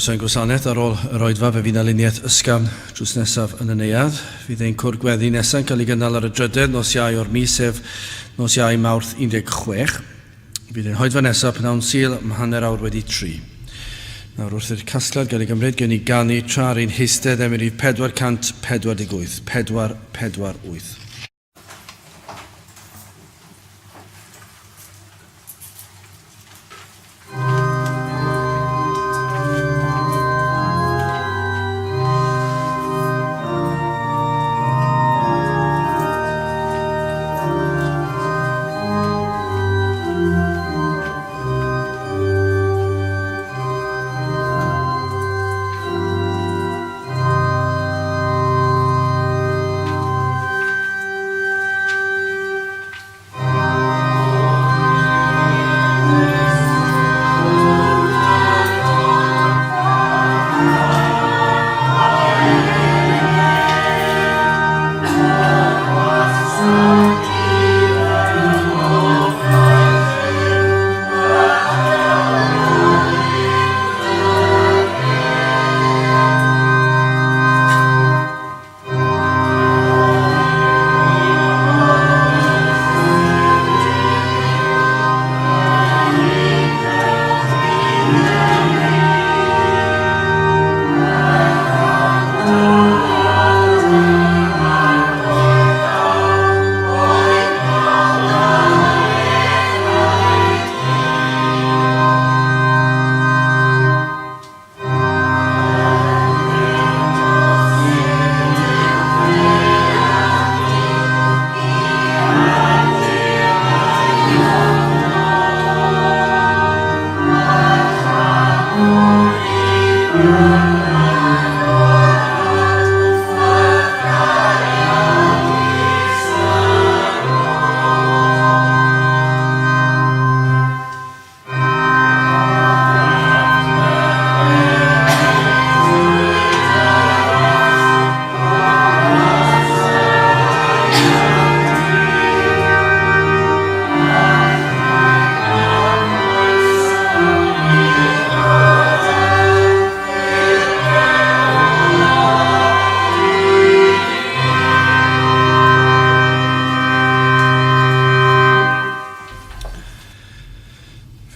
Croeso'n gwasanaeth ar ôl yr oedfa fe fydd na luniaeth ysgafn drws nesaf yn y neuadd. Fydd ein cwr gweddi nesaf cael ei gynnal ar y drydydd nos Iau o'r mis, sef nos Iau Mawrth 16. Fydd ein hoedfa nesaf pnawn Sul am hanner awr wedi 3. Nawr wrth i'r casgliad gael ei gymryd gen i ganu tra'r un heistedd emrif 448. 448.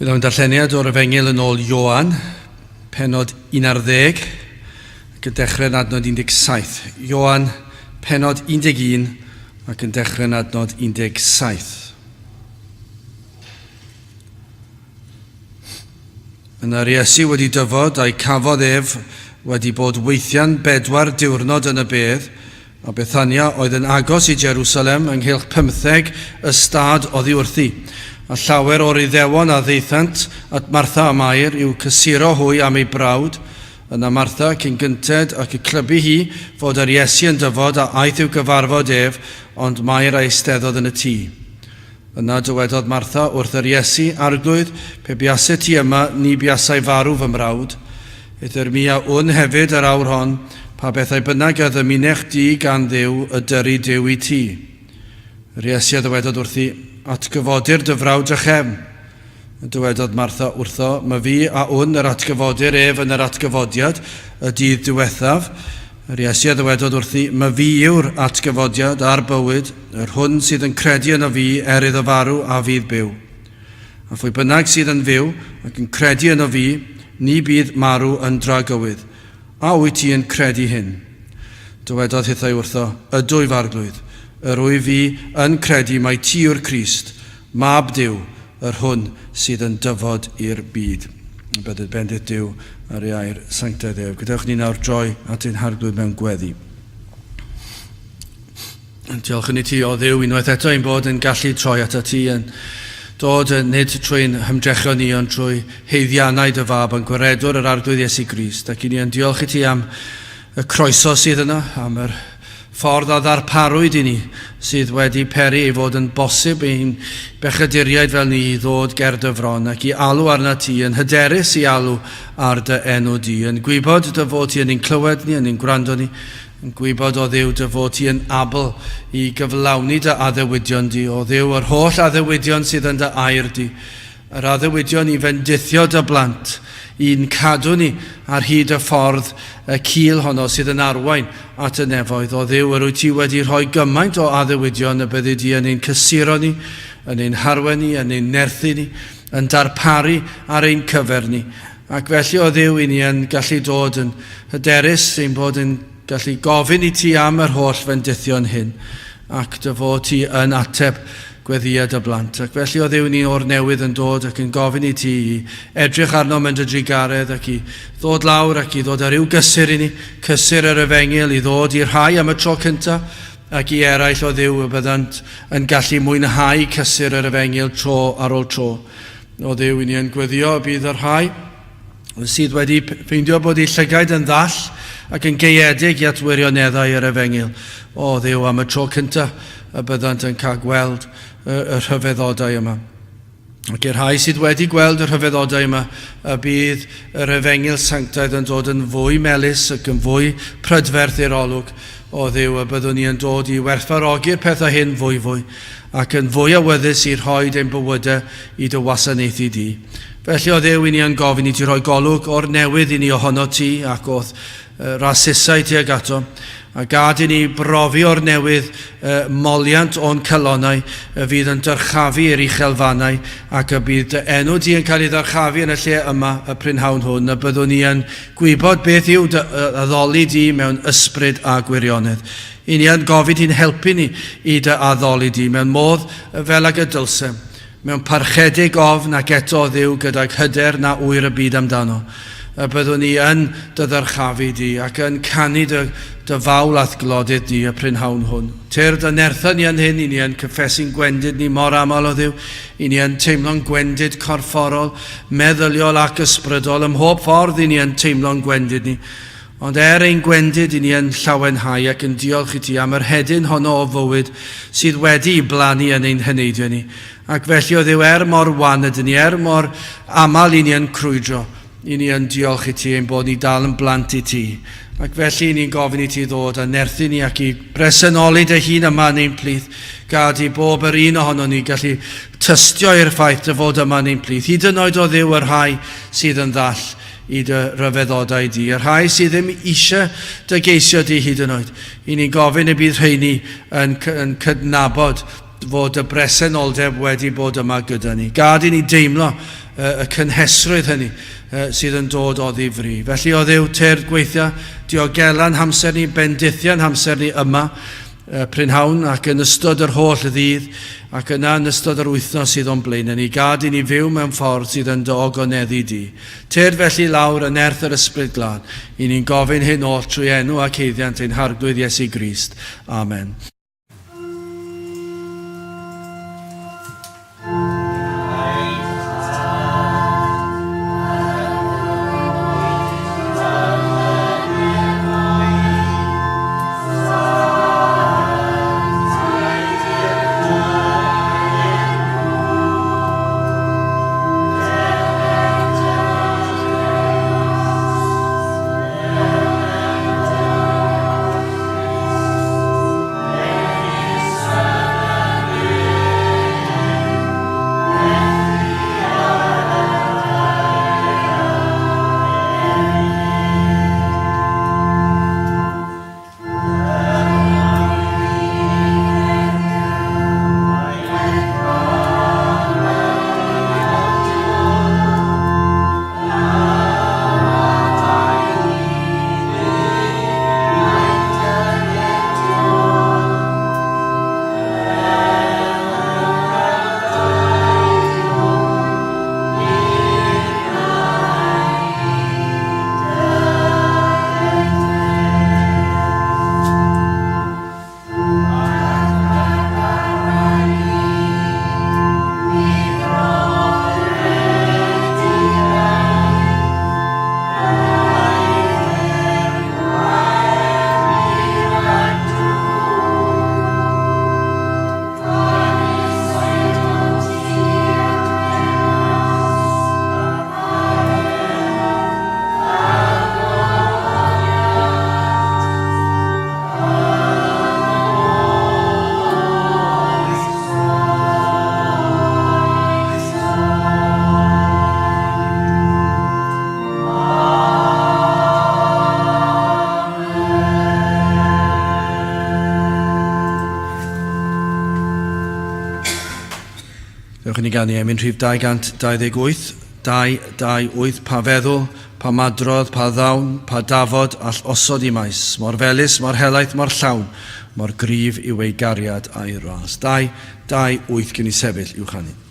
Fydd o'n darlleniad o'r Efengyl yn ôl Ioan, penod 11, ac yn dechrau'n adnod 17. Ioan, penod 11, ac yn dechrau'n adnod 17. Yna Iesu wedi dyfod a'i cafodd ef wedi bod weithiau'n 4 diwrnod yn y bedd, a Bethania oedd yn agos i Jerusalem ynghylch 15 ystad oddi wrthi. A llawer o'r Iddewon a ddeithant at Martha a Mair i'w cysuro hwy am ei brawd. Yna Martha cyn gynted ac y clybu hi fod yr Iesu yn dyfod a aeth i'w gyfarfod ef, ond Mair a eisteddodd yn y tŷ. Yna dywedodd Martha wrth yr Iesu, arglwydd, pe biasau ti yma, ni biasau farw fy mrawd. Eithir mi a wn hefyd yr awr hon, pa bethau bynnag a ddymunech di gan Dduw y dyru Duw i ti. Yr Iesu dywedodd wrthi, atgyfodir dy frawd a chem. Dywedodd Martha wrtho, mae fi a wn yr atgyfodir ef yn yr atgyfodiad, y dydd diwethaf. Yr Iesu dywedodd wrthi, mae fi yw'r atgyfodiad a'r bywyd, yr hwn sydd yn credu yno fi iddo farw a fydd byw. A phwy bynnag sydd yn fyw ac yn credu yno fi, ni bydd marw yn dragywydd. A wyt ti yn credu hyn? Dywedodd hithau wrtho, ydw i farglwydd. Yr wy fi yn credu mai ti yw'r Crist, mab Duw, yr hwn sydd yn dyfod i'r byd. Byddai bendith Duw ar ei air sanctaidd ef. Gadewch ni nawr droi at ein harglwydd mewn gweddi. Diolch yn i ti o Dduw unwaith eto ein bod yn gallu troi at ti yn dod nid trwy'n hymdrechion ni ond trwy heiddiannau dy fab yn gwaredwr yr arglwydd Iesu Grist. Ac i ni yn diolch i ti am y croeso sydd yna, am yr ffordd a ddarparwyd i ni sydd wedi peri i fod yn bosib ein bechaduriaid fel ni i ddod ger dy fron ac i alw arna ti, yn hyderus i alw ar dy enw di, yn gwybod dy fod ti yn ein clywed ni, yn ein gwrando ni, yn gwybod o Dduw dy fod ti yn abl i gyflawni dy addewidion di, o Dduw yr holl addewidion sydd yn dy air di, yr addewidion i fendithio dy blant, i'n cadw ni ar hyd y ffordd y cil honno sydd yn arwain at y nefoedd. O Dduw, yr wyt ti wedi rhoi gymaint o addewidion y byddi di yn ein cysuro ni, yn ein harwen ni, yn ein nerthu ni, yn darparu ar ein cyfer ni. Ac felly o Dduw, i ni yn gallu dod yn hyderus sy'n bod yn gallu gofyn i ti am yr holl fendithion hyn, ac dy fod ti yn ateb gweddiad y blant. Ac felly o Dduw, ni o'r newydd yn dod ac yn gofyn i ti i edrych arno mynd y drigaredd ac i ddod lawr ac i ddod ar ryw gysur i ni, cysur yr Efengyl, i ddod i'r rhai am y tro cyntaf ac i eraill o Dduw y byddant yn gallu mwynhau cysur yr Efengyl tro ar ôl tro. O Dduw, i ni yn gweddio y bydd yr rhai sydd wedi ffeindio bod eu llygaid yn ddall ac yn gaeedig i at wirioneddau yr Efengyl. O Dduw, am y tro cyntaf y byddant yn cael gweld y rhyfeddodau yma. Ac i'r rhai sydd wedi gweld y rhyfeddodau yma, y bydd yr Efengyl sanctaidd yn dod yn fwy melys ac yn fwy prydferth i'r olwg. O Dduw, y byddwn ni yn dod i werthfawrogi'r pethau hyn fwy ac yn fwy awyddus i rhoi ein bywydau i dy wasanaethu di. Felly o Dduw, i ni yn gofyn i ti roi golwg o'r newydd i ni ohono ti ac oedd rasysau tuag ato, a gad i ni brofi o'r newydd moliant o'n cylonau fydd yn dyrchafu i'r uchelfannau ac y bydd enw di yn cael ei ddyrchafu yn y lle yma y prynhawn hwn, a byddwn ni yn gwybod beth yw addoli di mewn ysbryd a gwirionedd. I ni yn gofyn ti'n helpu ni i dy addoli di mewn modd fel ag y dylsem, mewn parchedig ofn ac eto Dduw gydag hyder na wyr y byd amdano. Y byddwn ni yn dy ddyrchafu di ac yn canu dy fawl ath glodydd di y prynhawn hwn. Tyr dy nerthau ni yn hyn, i ni yn cyffesu'n gwendid ni mor aml o Dduw, i ni yn teimlo'n gwendid corfforol, meddyliol ac ysbrydol, ym mhob ffordd i ni yn teimlo'n gwendid ni. Ond ein gwendid i ni yn llawenhau ac yn diolch i ti am yr hedyn honno o fywyd sydd wedi blannu yn ein hyneidio ni. Ac felly o Dduw, mor wan ydyn ni, mor aml i ni yn crwydro, i ni yn diolch i ti ein bod ni dal yn blant i ti. Ac felly ni'n gofyn i ti ddod a nerthu ni ac i bresynoli dy hun yma yn ein plith, gad i bob yr un ohono ni gallu tystio i'r ffaith dy fod yma yn ein plith. Hyd yn oed o Dduw, yr rhai sydd yn ddall i dy ryfeddodau di, yr rhai sydd ddim eisiau dy geisio di hyd yn oed. I ni'n gofyn y bydd rheini yn cydnabod fod y bresenoldeb wedi bod yma gyda ni. Gad i ni deimlo y cynhesrwydd hynny sydd yn dod o ddifri. Felly o Dduw, ter gweithio, diogelan hamser ni, bendithian hamser ni yma, prynhawn, ac yn ystod yr holl ddydd, ac yna yn ystod yr wythnos sydd o'n blaen ni. Gad i ni fyw mewn ffordd sydd yn dy ogoneddu di. Ter felly lawr yn nerth yr ysbryd glân. I ni'n gofyn hyn oll trwy enw ac heiddiant ein harglwydd Iesu Grist. Amen. Newch ni gan i emyn rhif 228, 228, pa feddwl, pa madrodd, pa ddawn, pa dafod, all osod i maes, mor felys, mor helaeth, mor llawn, mor grif i'w ei gariad a'i ras. 228 gyn i sefyll i'w chanu.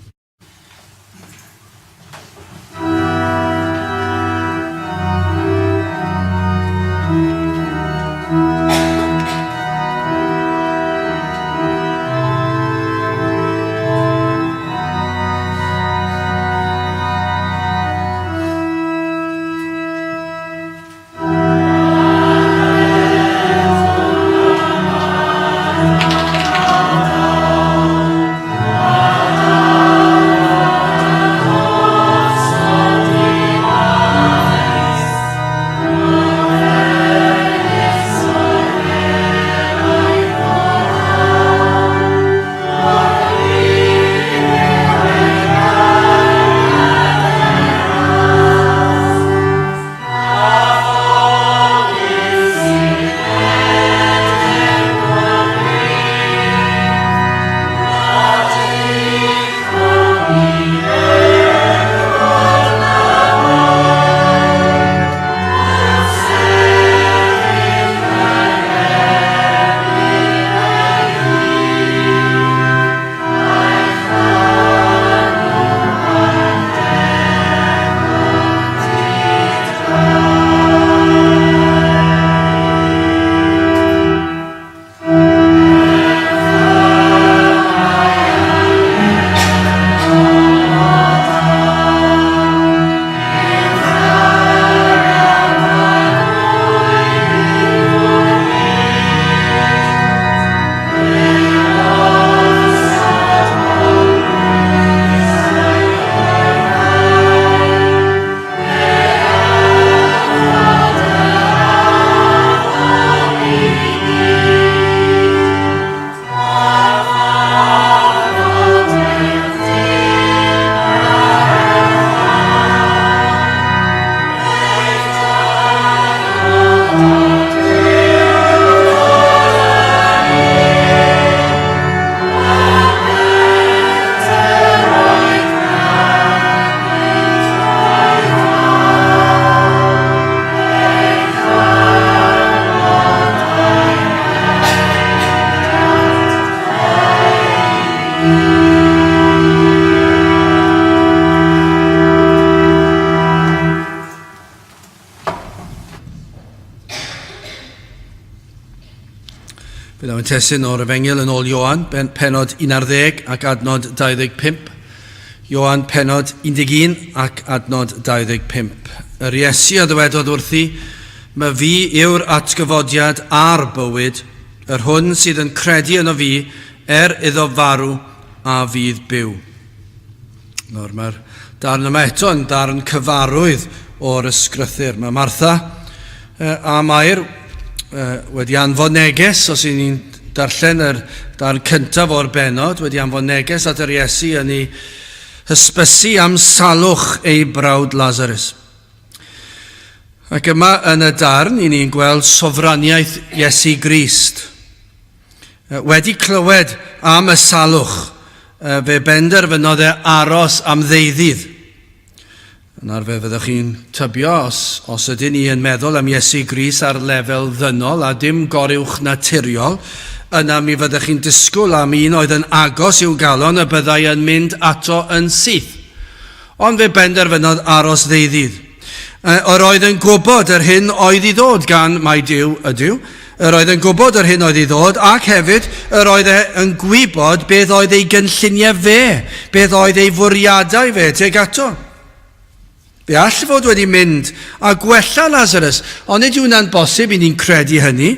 Bydd am y testyn o'r Efengyl yn ôl Ioan, penod 11 ac adnod 25. Ioan penod 11 ac adnod 25. Yr Iesu a ddywedodd wrthi, mae fi yw'r atgyfodiad a'r bywyd, yr hwn sydd yn credu yno fi, iddo farw a fydd byw. Nawr, mae'r darn yma eto yn darn cyfarwydd o'r ysgrythyr. Mae Martha a Mair wedi anfon neges, os y'n ni'n darllen yr darn cyntaf o'r benod, wedi anfon neges at yr Iesu yn ei hysbysu am salwch ei brawd Lazarus. Ac yma yn y darn, i ni'n gweld sofraniaeth Iesu Grist. Wedi clywed am y salwch, fe benderfynodd aros am ddeuddydd. Yna'r fe fyddwch chi'n tybio os ydyn ni yn meddwl am Iesu Grist ar lefel ddynol a dim goruwch naturiol, yna mi fyddwch chi'n disgwyl am un oedd yn agos i'w galon y byddai yn mynd ato yn syth. Ond fe benderfynodd aros ddeuddydd. Yr oedd yn gwybod yr hyn oedd i ddod gan mai Duw ydyw, yr oedd yn gwybod yr hyn oedd i ddod, ac hefyd yr oedd yn gwybod beth oedd ei gynlluniau fe, beth oedd ei fwriadau fe teg ato. Fe all fod wedi mynd a gwella Lazarus, ond nid yw hwnna'n bosib i ni'n credu hynny.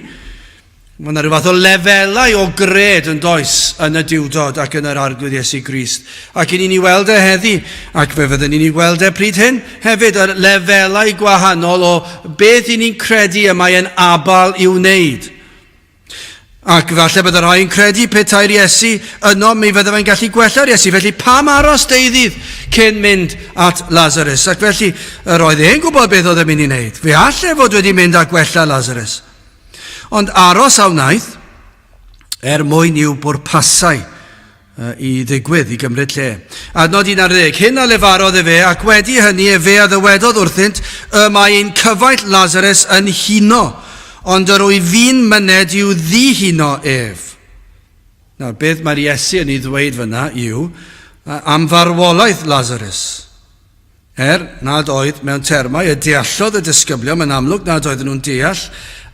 Mae yna rhyw fath o lefelau o gred yn does yn y diwdod ac yn yr arglwydd Iesu Grist. Ac i ni'n ei weld e heddi, ac fe fyddwn ni'n ei weld e pryd hyn, hefyd yr lefelau gwahanol o beth i ni'n credu y mae yn abal i'w wneud. Ac falle bydd yr rhai'n credu petai'r Iesu yno mi fydda fe'n gallu gwella'r Iesu. Felly pam aros deuddydd cyn mynd at Lazarus? Ac felly yr oedd e'n gwybod beth oedd e'n mynd i wneud. Fe alle fod wedi mynd a gwella Lazarus. Ond aros a wnaeth mwyn i'w bwrpasau I ddigwydd, I gymryd lle. Adnod 11, hyn a lefarodd fe, ac wedi hynny fe a ddywedodd wrthynt, mae ein cyfaill Lazarus yn huno, ond yr o'i fi'n myned yw ddihuno ef. Nawr, beth mae'r Iesu yn ei ddweud fyna yw am farwolaeth Lazarus. Nad oedd mewn termau y deallodd y disgyblion, yn amlwg nad oedd nhw'n deall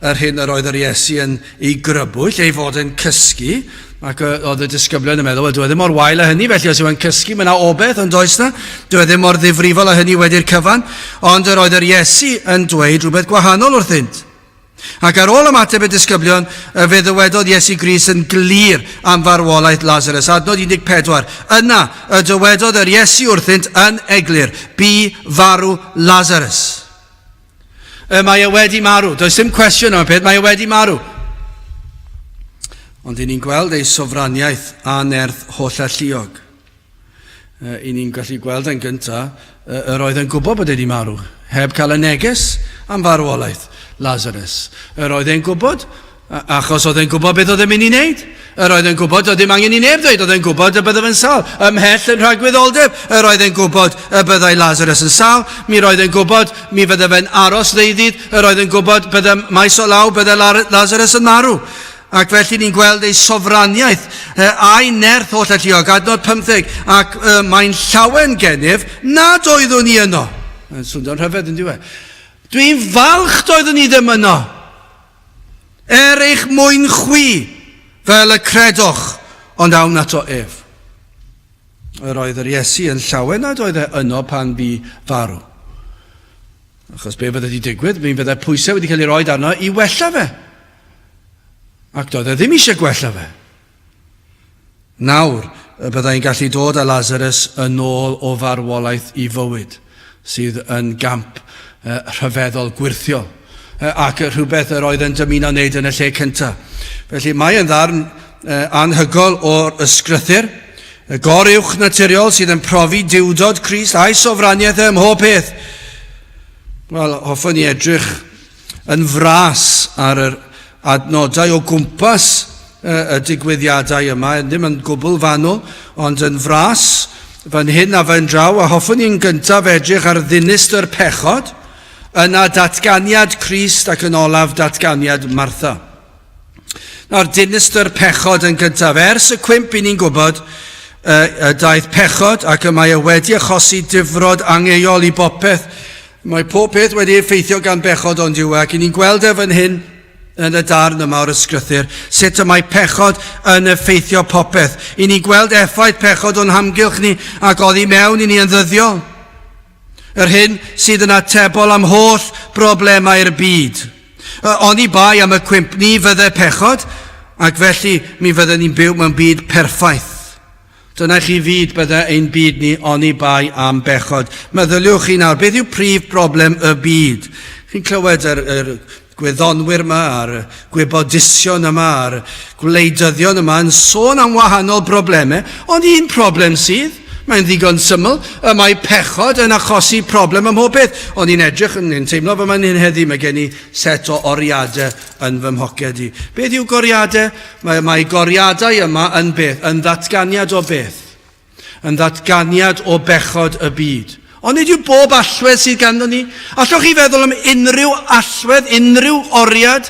yr hyn yr oedd yr Iesu yn ei grybwyll, ei fod yn cysgu, ac oedd y disgyblion yn meddwl, dwi ddim mor wael a hynny, felly os yw yn cysgu, mae yna obeth yn does na, dwi ddim mor ddifrifol a hynny wedi'r cyfan, ond yr oedd yr Iesu yn dweud rhywbeth gwahanol wrthynt. Ac ar ôl ymateb y disgyblion, fe ddywedodd Iesu Grist yn glir am farwolaeth Lazarus. Adnod 14, yna y dywedodd yr Iesu wrthynt yn eglur, bu farw Lazarus. Mae e wedi marw, does dim cwestiwn am y peth, mae e wedi marw. Ond i ni'n gweld ei sofraniaeth a nerth holl alluog. I ni'n gallu gweld yn gyntaf, yr oedd yn gwybod bod wedi marw, heb cael y neges am farwolaeth Lazarus. Yr oedd e'n gwybod, achos oedd e'n gwybod beth oedd e'n mynd i wneud. Yr oedd e'n gwybod, oedd e'n angen i neb dweud, oedd e'n gwybod y byddaf yn sal. Ymhell yn rhagwyddoldeb, yr oedd e'n gwybod y byddai Lazarus yn sal. Mi roedd e'n gwybod, mi fydda fe'n aros ddeuddydd. Yr oedd e'n gwybod, bydda maes o law, bydda Lazarus yn marw. Ac felly ni'n gweld ei sofraniaeth a'i nerth holl alluog, adnod 15, ac mae'n llawen gennyf nad oeddwn ni yno. Yn swnio'n rhyfedd yn diwedd. Dwi'n falch doeddwn ni ddim yno. Eich mwyn chwi fel y credwch, ond awn ato ef. Yr oedd yr Iesu yn llawen nad oedd e yno pan bu farw. Achos be fydde di digwydd, mi fydde pwysau wedi cael ei roi arno i wella fe. Ac doedd e ddim eisiau gwella fe. Nawr, byddai'n gallu dod â Lazarus yn ôl o farwolaeth i fywyd, sydd yn gamp rhyfeddol gwirthiol, ac rhywbeth yr oedd yn dymuno wneud yn y lle cyntaf. Felly mae yn ddarn anhygol o'r ysgrythyr, goruwch naturiol sydd yn profi diwdod Crist a'i sofraniaeth ym mhob peth. Wel, hoffwn ni edrych yn fras ar yr adnodau o gwmpas y digwyddiadau yma, ddim yn gwbl fanwl, ond yn fras, fan hyn a fan draw, a hoffwn ni'n gyntaf edrych ar ddinistr pechod, yna datganiad Crist ac yn olaf datganiad Martha. Nawr, dinistr pechod yn gyntaf, ers y cwmp i ni'n gwybod, y daeth pechod ac y mae wedi achosi difrod angeuol i bopeth. Mae pob peth wedi effeithio gan bechod ond yw, ac i ni'n gweld fan hyn, yn y darn yma o'r ysgrythyr, sut y mae pechod yn effeithio popeth. I ni gweld effaith pechod o'n hamgylch ni ac oddi mewn i ni yn ddyddiol. Yr hyn sydd yn atebol am holl broblemau'r byd. Oni bai am y cwmp ni fydde pechod, ac felly mi fydde ni'n byw mewn byd perffaith. Dyna chi fyd bydde ein byd ni oni bai am bechod. Meddyliwch chi nawr, beth yw prif broblem y byd? Chi'n clywed yr gwyddonwyr yma, a'r gwybodision yma, a'r gwleidyddion yma yn sôn am wahanol broblemau, ond un problem sydd, mae'n ddigon syml, y mae pechod yn achosi problem ym mhob beth. Ond i'n edrych yn teimlo fy mae'n hyn heddi, mae gen i set o oriadau yn fy mhoced i. Beth yw goriadau? Mae goriadau yma yn beth? Yn ddatganiad o beth? Yn ddatganiad o bechod y byd. Ond nid yw bob allwedd sydd ganddo ni. Allwch chi feddwl am unrhyw allwedd, unrhyw oriad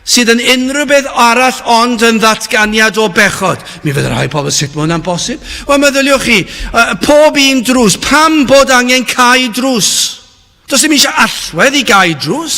sydd yn unrhyw beth arall ond yn ddatganiad o bechod. Mi fydd rhai pobl sut mae hwnna'n bosib. Wel, meddyliwch chi, pob un drws, pam bod angen cau drws? Does dim eisiau allwedd i gau drws,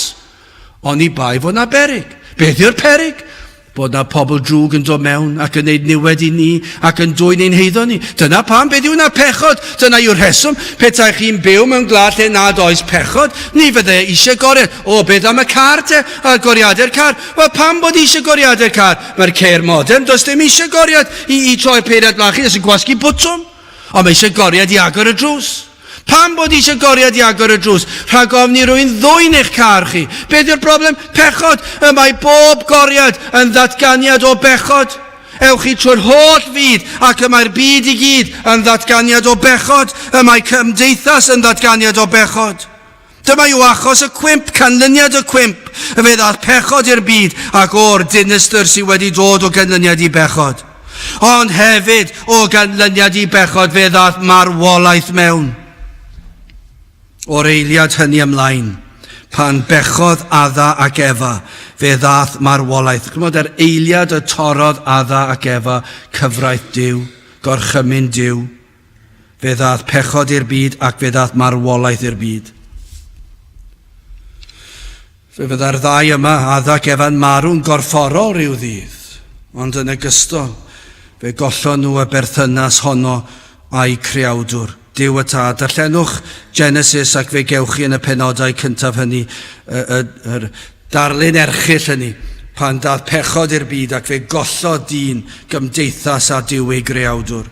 ond i bai fod na berig. Beth yw'r perig? Bod na pobl drwg yn dod mewn ac yn neud niwed i ni ac yn dwy'n ein heiddo ni. Dyna pam, beth yw na pechod? Dyna yw'r rheswm. Petai chi'n byw mewn gwlad lle nad oes pechod, ni fydde eisiau goriad. O, beth am y car te? A goriadau'r car? Wel, pam bod eisiau goriadau'r car? Mae'r cer modern, does dim eisiau goriad i troi'r peiriad lachu, does yn gwasgu bwtwm. Ond mae eisiau goriad i agor y drws. Pam bod eisiau goriad i agor y drws? Rhag ofni rwy'n ddwy'n eich car chi. Beth yw'r problem? Pechod. Mae bob goriad yn ddatganiad o bechod. Ewch chi trwy'r holl fyd ac mae'r byd i gyd yn ddatganiad o bechod. Mae cymdeithas yn ddatganiad o bechod. Dyma yw achos y cwmp, canlyniad y cwmp. Fe ddath pechod i'r byd ac o'r dinistr sydd wedi dod o ganlyniad i bechod. ond hefyd o ganlyniad I bechod fe ddath marwolaeth mewn. O'r eiliad hynny ymlaen, pan bechodd Adda ac Efa, fe ddath marwolaeth. Chymod, eiliad y torodd Adda ac Efa, cyfraith Duw, gorchymyn Duw, fe ddath pechod i'r byd ac fe ddath marwolaeth i'r byd. Fe fydda'r ddau yma, Adda ac Efa'n marw'n gorfforol rhyw ddydd, ond yn ogystal, fe gollon nhw y berthynas honno a'i creawdwr. Duw y Tad, darllenwch Genesis ac fe gewch chi yn y penodau cyntaf hynny, yr darlun erchyll hynny, pan dath pechod i'r byd ac fe gollodd dyn gymdeithas a Duw ei greawdwr.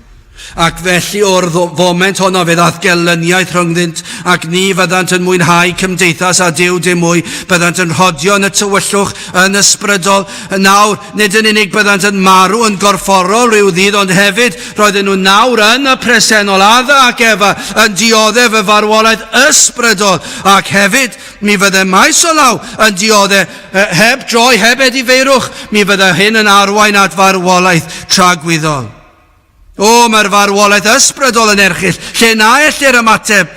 Ac felly o'r foment honno fe ddath gelyniaeth rhyngddynt ac ni fyddant yn mwynhau cymdeithas a Duw dim mwy, byddant yn rhodio yn y tywyllwch yn ysbrydol. Nawr, nid yn unig byddant yn marw yn gorfforol rhyw ddydd, ond hefyd roedden nhw nawr yn y presennol Adda ac Efa yn dioddef y farwolaeth ysbrydol, ac hefyd mi fydde maes o law yn dioddef heb droi, heb edifeirwch, mi fydde hyn yn arwain at farwolaeth tragwyddol. O, mae'r farwolaeth ysbrydol yn erchyll, lle na ellir ymateb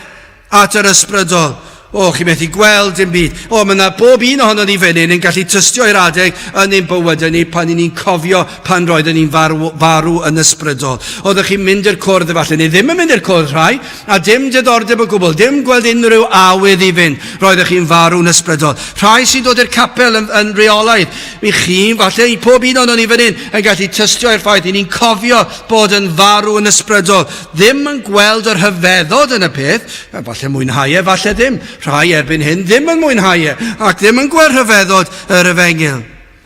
at yr ysbrydol. O, chi methu gweld dim byd. O, mae yna bob un ohono ni fan hyn yn gallu tystio i'r adeg yn ein bywydau ni pan ni'n cofio pan roedden ni'n farw yn ysbrydol. Oeddech chi'n mynd i'r cwrdd efallai, neu ddim yn mynd i'r cwrdd rhai, a dim diddordeb o gwbl, dim gweld unrhyw awydd I fynd, roeddech chi'n farw yn ysbrydol. Rhai sy'n dod i'r capel yn reolaidd, mi chi, falle, I pob un ohono ni fan hyn yn gallu tystio i'r ffaith, ni'n cofio bod yn farw yn ysbrydol. Ddim yn gweld yr hyfeddod yn y peth, falle mwynhau falle ddim. Rhai erbyn hyn ddim yn mwynhau ac ddim yn gweld rhyfeddod yr Efengil.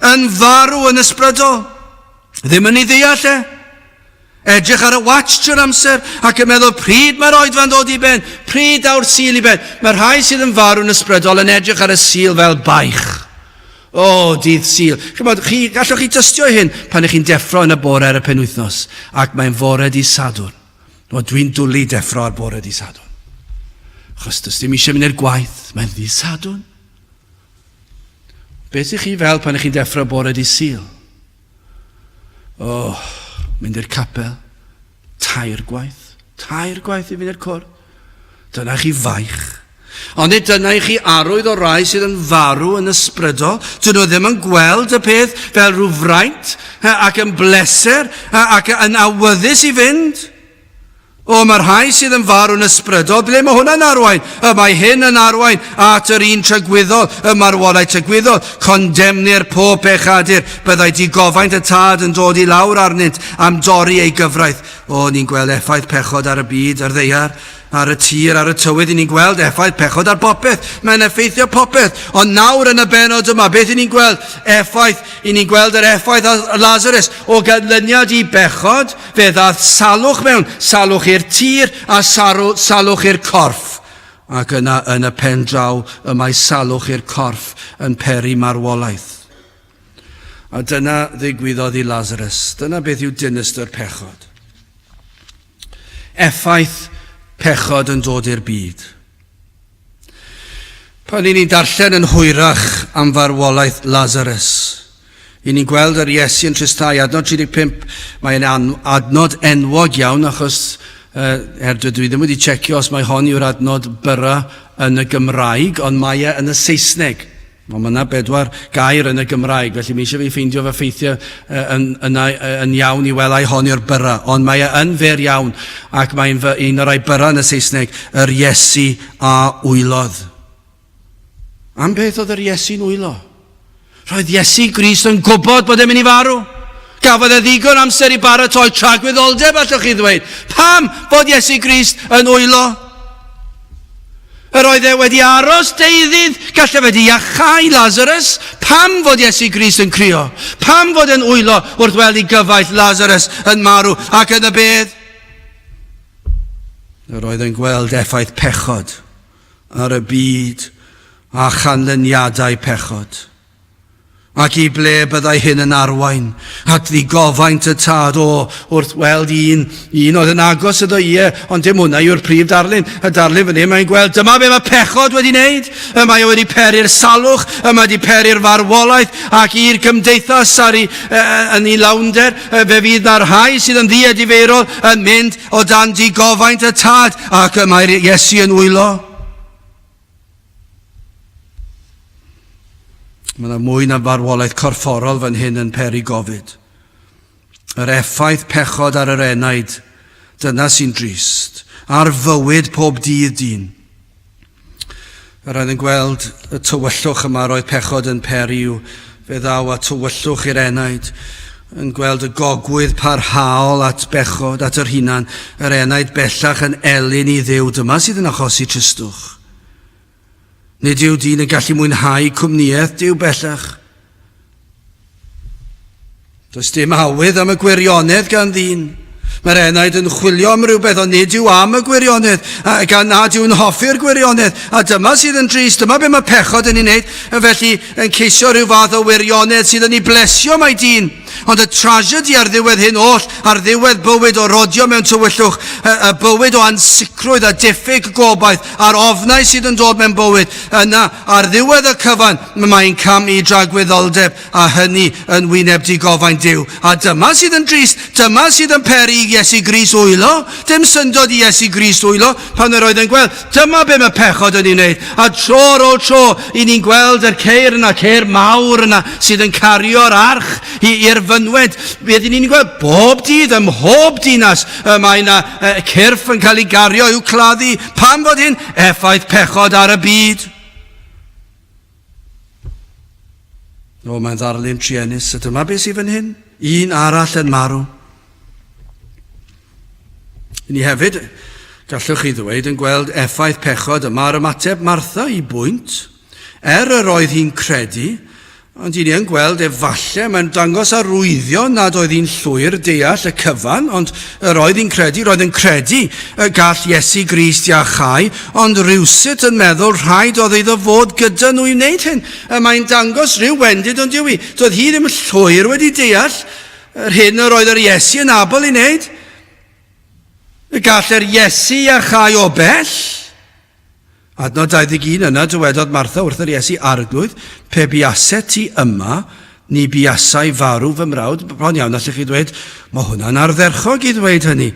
Yn farw yn ysbrydol. Ddim yn ei ddeall Edrych ar y watch trwy'r amser ac yn meddwl pryd mae'r oedfa'n dod I ben, pryd awr sil I ben. Mae rhai sydd yn farw yn ysbrydol yn edrych ar y sil fel baich. O, dydd sil. Gallwch chi tystio hyn pan ych chi'n deffro yn y bore ar y penwythnos ac mae'n fore Dydd Sadwrn. O, dwi'n dwlu deffro ar bore Dydd Sadwrn. Chos dys dim eisiau mynd i'r gwaith, mae'n Dydd Sadwrn. Beth ych chi fel pan ych chi'n deffro bore Dydd Sul? O, mynd i'r capel, tair gwaith I fynd i'r cwrdd. Dyna chi faich. Ond dyna chi arwydd o rai sydd yn farw yn ysbrydol. Dyn nhw ddim yn gweld y peth fel rhyw fraint ac yn bleser ac yn awyddus I fynd. O, mae'r rhai sydd yn farw yn ysbrydol, ble mae hwnna'n arwain? Mae hyn yn arwain at yr un trygwyddol, y marwolaeth trygwyddol, condemnir pob pechadur, byddai digofaint y Tad yn dod I lawr arnynt am dorri ei gyfraith. O, ni'n gweld effaith pechod ar y byd, ar ddeiar, ar y tir, ar y tywydd, ni'n gweld effaith pechod ar popeth. Mae'n effeithio popeth. Ond nawr yn y benod yma, beth ni'n gweld? Ni'n gweld yr effaith ar Lazarus. O ganlyniad I bechod, fe ddath salwch mewn, salwch i'r tir a salwch i'r corff. Ac yna yn y pen draw, y mae salwch i'r corff yn peri marwolaeth. A dyna ddigwyddodd I Lazarus. Dyna beth yw dinistyr pechod. Effaith pechod yn dod i'r byd. Pan ni'n darllen yn hwyrach am farwolaeth Lazarus, ni'n gweld yr Iesu yn tristau, adnod 35, mae'n adnod enwog iawn, achos dwi ddim wedi checio os mae hon yw'r adnod byra yn y Gymraeg, ond mae yn y Saesneg. Mae yna 4 gair yn y Gymraeg, felly mi eisiau fi ffeindio fy ffeithiau yn iawn I welai hon yw'r byra, ond mae yn fer iawn, ac mae'n un o'r byra yn y Saesneg, yr Iesu a wylodd. Am beth oedd yr Iesu'n wylo? Roedd Iesu Grist yn gwybod bod e'n mynd I farw. Gafodd ddigon amser I baratoi tragwyddoldeb allwch chi ddweud. Pam bod Iesu Grist yn wylo? Yr oedd wedi aros deuddydd, gallai wedi iachau Lazarus. Pam fod Iesu Grist yn crio? Pam fod yn wylo wrth weld I gyfaith Lazarus yn marw ac yn y bedd? Yr oedd yn gweld effaith pechod ar y byd a chanlyniadau pechod. Ac I ble byddai hyn yn arwain, ac ddigofaint y tad wrth weld un oedd yn agos iddo ie, ond dim hwnna yw'r prif darlun. Y darlun fan hyn, mae'n gweld, dyma be mae pechod wedi wneud, mae wedi peri'r salwch, mae wedi peri'r farwolaeth, ac i'r gymdeithas yn ei lawnder, fe fydd na'r rhai sydd yn ddiedifeirol yn mynd o dan digofaint y tad, ac mae'r Iesu yn wylo. Mae yna mwy na farwolaeth corfforol fan hyn yn peri gofid. Yr effaith pechod ar yr enaid, dyna sy'n drist, ar fywyd pob dydd dyn. Yr oedd yn gweld y tywyllwch yma roedd pechod yn peri yw, fe ddaw a tywyllwch i'r enaid, yn gweld y gogwydd parhaol at bechod, at yr hunan, yr enaid bellach yn elyn I Dduw, dyma sydd yn achosi tristwch. Nid yw dyn yn gallu mwynhau cwmniaeth Duw bellach. Does dim awydd am y gwirionedd gan ddyn. Mae'r enaid yn chwilio am rhywbeth, ond nid yw am y gwirionedd, gan nad yw'n hoffi'r gwirionedd. A dyma sydd yn drist, dyma be mae pechod yn ei wneud, felly yn ceisio rhyw fath o wirionedd sydd yn ei blesio mae dyn. Ond y tragedy ar ddiwedd hyn oll, ar ddiwedd bywyd o rodio mewn tywyllwch, y bywyd o ansicrwydd a diffyg gobaith, a'r ofnau sydd yn dod mewn bywyd, yna ar ddiwedd y cyfan, mae'n cam I dragwyddoldeb, a hynny yn wyneb digofaint Duw. A dyma sydd yn drist, dyma sydd yn peri Iesu Grist wylo, dim syndod I Iesu Grist wylo, pan yr oedd yn gweld, dyma be mae pechod yn ei wneud. A tro ar ôl tro, I ni'n gweld yr ceir yna, ceir mawr yna, sydd yn cario'r arch i'r fynwed. Bydd ni'n gweld bob dydd, ym mhob dinas, mae yna cyrff yn cael ei gario i'w claddu. Pam fod hyn? Effaith pechod ar y byd. O, mae'n ddarlun trienus. A dyma beth sydd fan hyn? Un arall yn marw. Ni hefyd, gallwch chi ddweud, yn gweld effaith pechod yma ar ymateb Martha I bwynt. Yr oedd hi'n credu, ond I ni yn gweld efallai mae'n dangos arwyddio nad oedd hi'n llwyr deall y cyfan, ond yr oedd hi'n credu, roedd yn credu gall Iesu Grist iachau, ond rywsut yn meddwl rhaid oedd iddo fod gyda nhw I wneud hyn. Mae'n dangos rhyw wendid ond yw hi. Doedd hi ddim llwyr wedi deall yr hyn yr oedd yr Iesu yn abol I wneud. Gall yr Iesu iachau o bell. Adnod 21 yna dywedodd Martha wrth yr Iesu arglwydd, pe buasau ti yma, ni buasau farw fy mrawd. Bron iawn allwch chi dweud, mae hwnna'n ardderchog I ddweud hynny.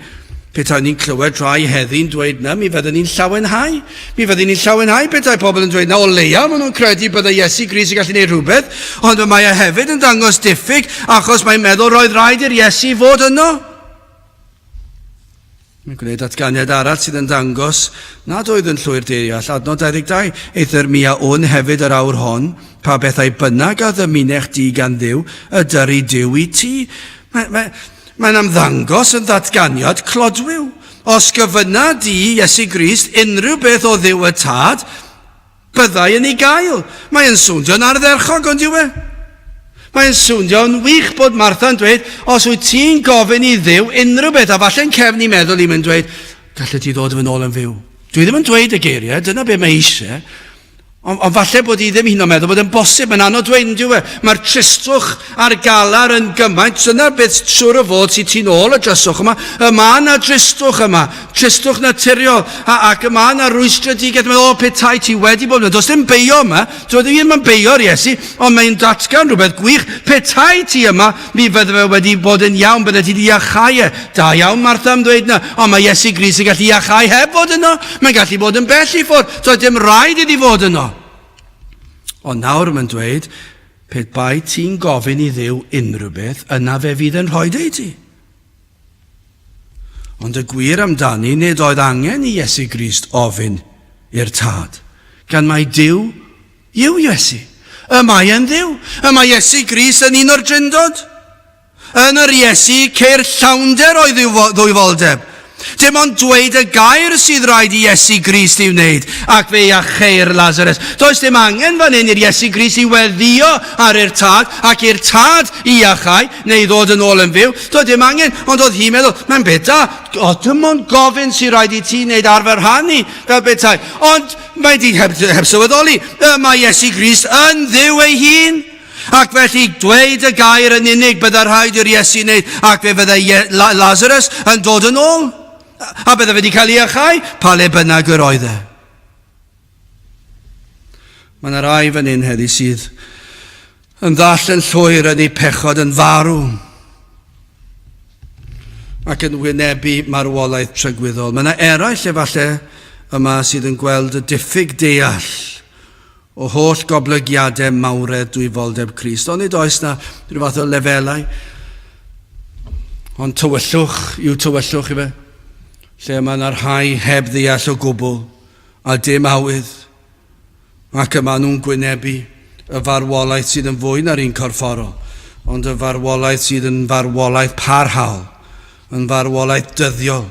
Petai ni'n clywed rhai heddi'n dweud na, mi fydden ni'n llawenhau. Mi fydden ni'n llawenhau petai pobl yn dweud na, o leia, maen nhw'n credu byddai Iesu Grist yn gallu gwneud rhywbeth, ond mae hefyd yn dangos diffyg, achos mae'n meddwl roedd rhaid i'r Iesu fod yno. Mae'n gwneud atganiad arall sydd yn dangos nad oedd yn llwyr deall. Adnod 22, eithir mi a o'n hefyd yr awr hon, pa bethau bynnag a ddymunech di gan Dduw, y dyru Duw I ti. Mae'n ymddangos yn ddatganiad clodwiw. Os gyfyna di Iesu Grist unrhyw beth o Dduw y tad, byddai yn ei gael. Mae'n swndio'n ardderchog ond yw e. Mae'n swndio'n wych bod Martha'n dweud, os wyt ti'n gofyn I Dduw unrhyw beth, a falle'n cefn I meddwl I'n dweud, gallu ti ddod fy nôl yn fyw. Dwi ddim yn dweud y geiriau, dyna be mae eisiau. Ond falle bod I ddim hyn o'n meddwl bod yn bosib, mae'n anodd dweud yn diwe. Mae'r tristwch a'r galar yn gymaint, dyna beth siwr o fod sy'n tu nôl y dristwch yma. Mae yna tristwch yma, tristwch naturiol, ac mae yna rwystredigaeth, o petai ti wedi bod yma. Does dim beio yma, doedd ddim yn beio'r Iesu, ond mae'n datgan rhywbeth gwych. Petai ti yma, mi fydde fe wedi bod yn iawn, bydde ti wedi iachau e. Da iawn Martha am dweud yna, ond mae Iesu Grist yn gallu iachau heb fod yno. Mae'n gallu bod yn bell I ffwrdd, doedd dim rhaid iddi fod yno. Ond nawr mae'n dweud, pe bai ti'n gofyn I Dduw unrhyw beth, yna fe fydd yn rhoid ei ti. Ond y gwir amdani, nid oedd angen I Iesu Grist ofyn i'r tad. Gan mai Duw yw Iesu. Y mae yn Dduw. Y mae Iesu Grist yn un o'r drindod. Yn yr Iesu ceir llawnder o'i ddwyfoldeb. Dim ond dweud y gair sydd rhaid I Iesu Grist I wneud, ac fe iachau'r Lazarus. Does dim angen fan hyn i'r Iesu Grist I weddio ar i'r tad, ac i'r tad I iachau, neu ddod yn ôl yn fyw. Doedd dim angen, ond oedd hi'n meddwl, mae'n beta, dim ond gofyn sydd rhaid I ti wneud arfer hannu, fel betai. Ond mae di heb sylweddoli, mae Iesu Grist yn Dduw ei hun. Ac felly dweud y gair yn unig byddai rhaid i'r Iesu wneud, ac fe fyddai Lazarus yn dod yn ôl. A byddai wedi cael ei achau, pa le bynnag yr oedd e. Mae yna rai fan hyn heddi sydd yn ddall yn llwyr yn ei pechod yn farw ac yn wynebu marwolaeth trygwyddol. Mae yna eraill efallai yma sydd yn gweld y diffyg deall o holl goblygiadau mawredd dwyfoldeb Crist. Ond nid oes na rhyw fath o lefelau, ond tywyllwch yw tywyllwch i fe, lle mae yna rhai heb ddeall o gwbl a dim awydd, ac yma nhw'n gwynebu y farwolaeth sydd yn fwy na'r un corfforol, ond y farwolaeth sydd yn farwolaeth parhaol, yn farwolaeth dyddiol,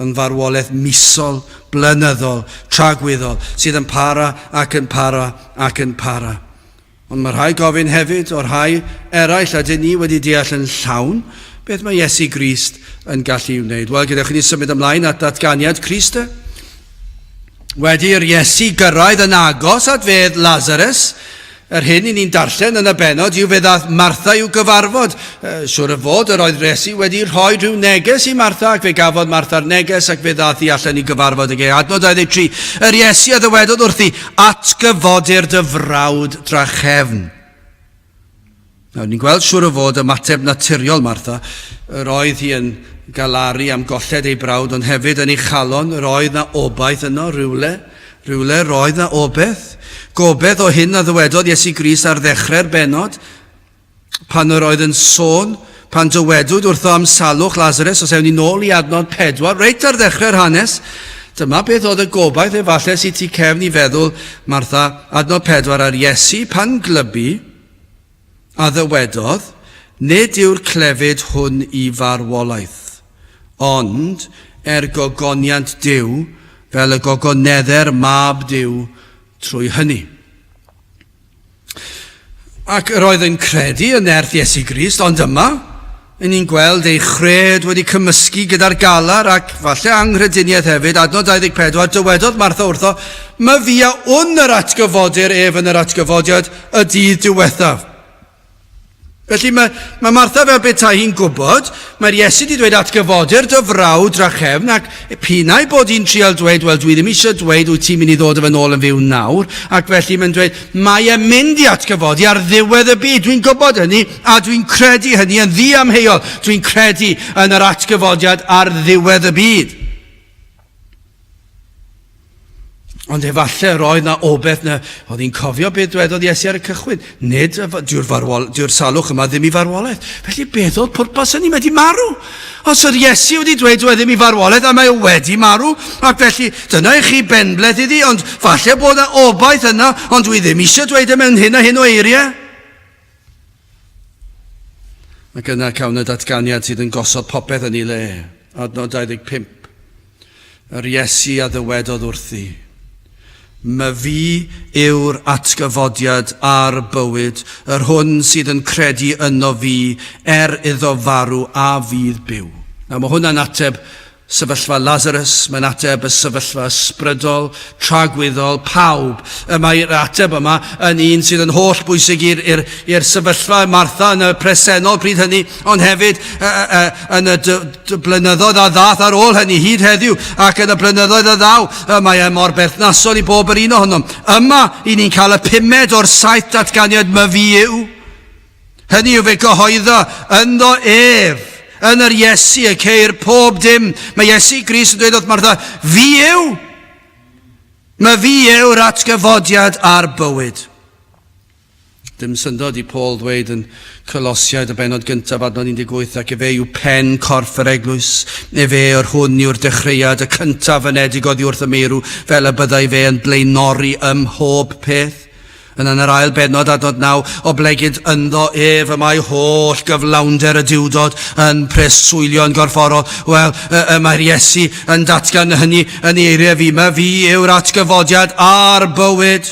yn farwolaeth misol, blynyddol, tragwyddol, sydd yn para ac yn para ac yn para. Ond mae rhai gofyn hefyd o'r rhai eraill a dyn ni wedi deall yn llawn beth mae Iesu Grist yn gallu wneud. Wel, gyda chi ni symud ymlaen at datganiad Crist. Wedi'r Iesu gyrraedd yn agos at fedd Lazarus, yr hyn i ni'n darllen yn y benod yw fe ddaeth Martha i'w gyfarfod. Siwr o fod yr oedd Iesu wedi rhoi rhyw neges i Martha, ac fe gafodd Martha'r neges ac fe ddaeth i allan i gyfarfod ag e. Adnod 23, yr Iesu a ddywedodd wrthi, atgyfodir dy frawd drachefn. Nawr, ni'n gweld siwr o fod ymateb naturiol Martha, yr oedd hi yn galaru am golled ei brawd, ond hefyd yn ei chalon, yr oedd na obaith yno, rhywle roedd na obeth. Gobeith o hyn a ddywedodd Iesu Grist ar ddechrau'r benod, pan yr oedd yn sôn, pan dywedwyd wrtho am salwch Lazarus, os ewn ni nôl i adnod 4, reit ar ddechrau'r hanes, dyma beth oedd y gobaith efallai sydd ti cefn i feddwl, Martha, adnod 4 ar Iesu pan glybu, a ddywedodd, nid yw'r clefyd hwn i farwolaeth, ond gogoniant Duw, fel y gogonedder mab Duw, trwy hynny. Ac yr oedd yn credu yn nerth Iesu Grist, ond yma, ni'n gweld ei chred wedi cymysgu gyda'r galar ac falle anghrediniaeth hefyd. Adnod 24, dywedodd Martha wrtho, my fi a wn yr atgyfodir ef yn yr atgyfodiad y dydd diwethaf. Felly mae Martha fel bethau hi'n gwybod, mae'r Iesu wedi dweud atgyfodir dy frawd drachefn, ac pinau bod hi'n trial dweud, wel dwi ddim eisiau dweud wyt ti'n mynd i ddod efo nôl yn fyw nawr, ac felly mae'n dweud, mae e'n mynd i atgyfodi ar ddiwedd y byd, dwi'n gwybod hynny, a dwi'n credu hynny yn ddiamheuol, dwi'n credu yn yr atgyfodiad ar ddiwedd y byd. Ond efallai roedd na obeth na, oedd hi'n cofio beth dwedodd Iesu ar y cychwyn. Nid dyw'r salwch yma ddim i farwolaeth. Felly beth oedd pwrpas hynny wedi marw? Os yr Iesu wedi dweud wedi ddim i farwolaeth a mae wedi marw, ac felly dyna i chi benbleth iddi, ond falle bod na obaith yna, ond dwi ddim eisiau dweud mewn hyn a hyn o eiriau. Mae gyda cawn y datganiad sydd yn gosod popeth yn ei le. Adnod 25. Yr Iesu a ddywedodd wrthi, my fi yw'r atgyfodiad a'r bywyd, yr hwn sydd yn credu yno fi, iddo farw a fydd byw. Nawr mae hwnna'n ateb sefyllfa Lazarus, mae'n ateb y sefyllfa ysbrydol, tragwyddol, pawb. Mae'r ateb yma yn un sydd yn holl bwysig i'r sefyllfa Martha yn y presennol pryd hynny, ond hefyd yn y blynyddoedd a ddath ar ôl hynny, hyd heddiw, ac yn y blynyddoedd a ddaw, mae mor berthnasol i bob yr un ohonom. Yma, i ni'n cael y 5 o'r 7 datganiad my fi yw. Hynny yw fe gyhoeddo ynddo ef, yn yr Iesu y ceir pob dim. Mae Iesu Grist yn dweud wrth Martha, fi yw. Mae fi yw'r atgyfodiad a'r bywyd. Dim syndod i Paul ddweud yn Colosiaid y benod gyntaf adnod 18, ac efe yw pen corff yr eglwys, efe o'r hwn yw'r dechreuad y cyntaf yn edig oddi wrth y meirw, fel y byddai fe yn blaenori ym mhob peth. Yn yr ail benod adnod 9, o blegyd ynddo ef y mae holl gyflawnder y diwdod yn preswylio'n gorfforol. Wel, mae'r Iesu yn datgan hynny yn eiriau fi. Mae fi yw'r atgyfodiad a'r bywyd.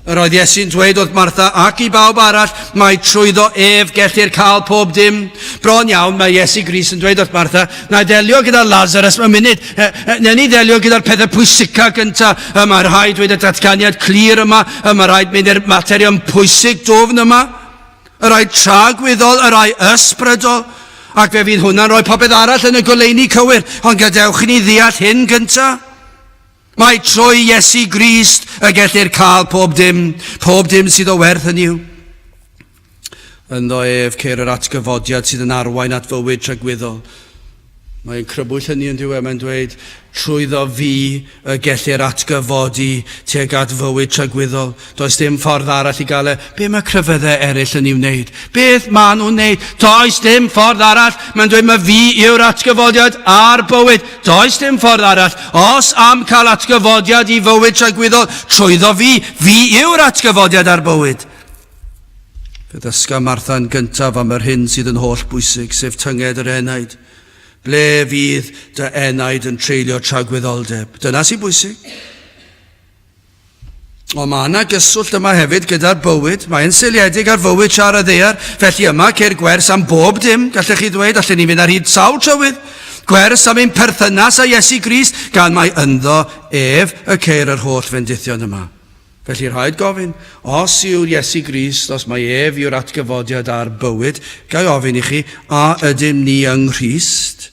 Yr oedd Iesu'n dweud wrth Martha ac i bawb arall, mae trwyddo ef gellir cael pob dim. Bron iawn, mae Iesu Grist yn dweud wrth Martha, na delio gyda Lazarus, mae'n munud, na ni delio gyda'r pethau pwysica gynta. Mae rhaid dweud y datganiad clir yma, mae rhaid mynd i'r materion pwysig dofn yma, y rhaid tragwyddol, y rhaid ysbrydol, ac fe fydd hwnna'n rhoi popeth arall yn y goleuni cywir, ond gadewch ni ddeall hyn gynta. Mae trwy Iesu Grist y gellir cael pob dim sydd o werth yn yw. Ynddo ef ceir yr atgyfodiad sydd yn arwain at fywyd tragwyddol. Mae'n crybwyll hynny yn diwedd, mae'n dweud, trwyddo fi y gellir atgyfodi tuag at fywyd tragwyddol. Does dim ffordd arall i gael e. Be mae cryfeddau eraill yn i'w wneud? Beth maen nhw'n wneud? Does dim ffordd arall. Mae'n dweud, mae fi yw'r atgyfodiad a'r bywyd. Does dim ffordd arall. Os am cael atgyfodiad i fywyd tragwyddol, trwyddo fi yw'r atgyfodiad a'r bywyd. Fe ddysga Martha'n gyntaf am yr hyn sydd yn holl bwysig, sef tynged yr enaid. Ble fydd dy enaid yn treulio tragwyddoldeb? Dyna sy'n bwysig. Ond mae yna gyswllt yma hefyd gyda'r bywyd. Mae'n seiliedig ar fywyd siar y ddear. Felly yma ceir gwers am bob dim, gallech chi ddweud, allan ni fynd ar hyd sawl trywydd. Gwers am ein perthynas â Iesu Grist, gan mae ynddo ef y ceir yr holl fendithion yma. Felly rhaid gofyn, os yw'r Iesu Grist, os mae ef yw'r atgyfodiad a'r bywyd, gai ofyn i chi, a ydym ni yng Nghrist?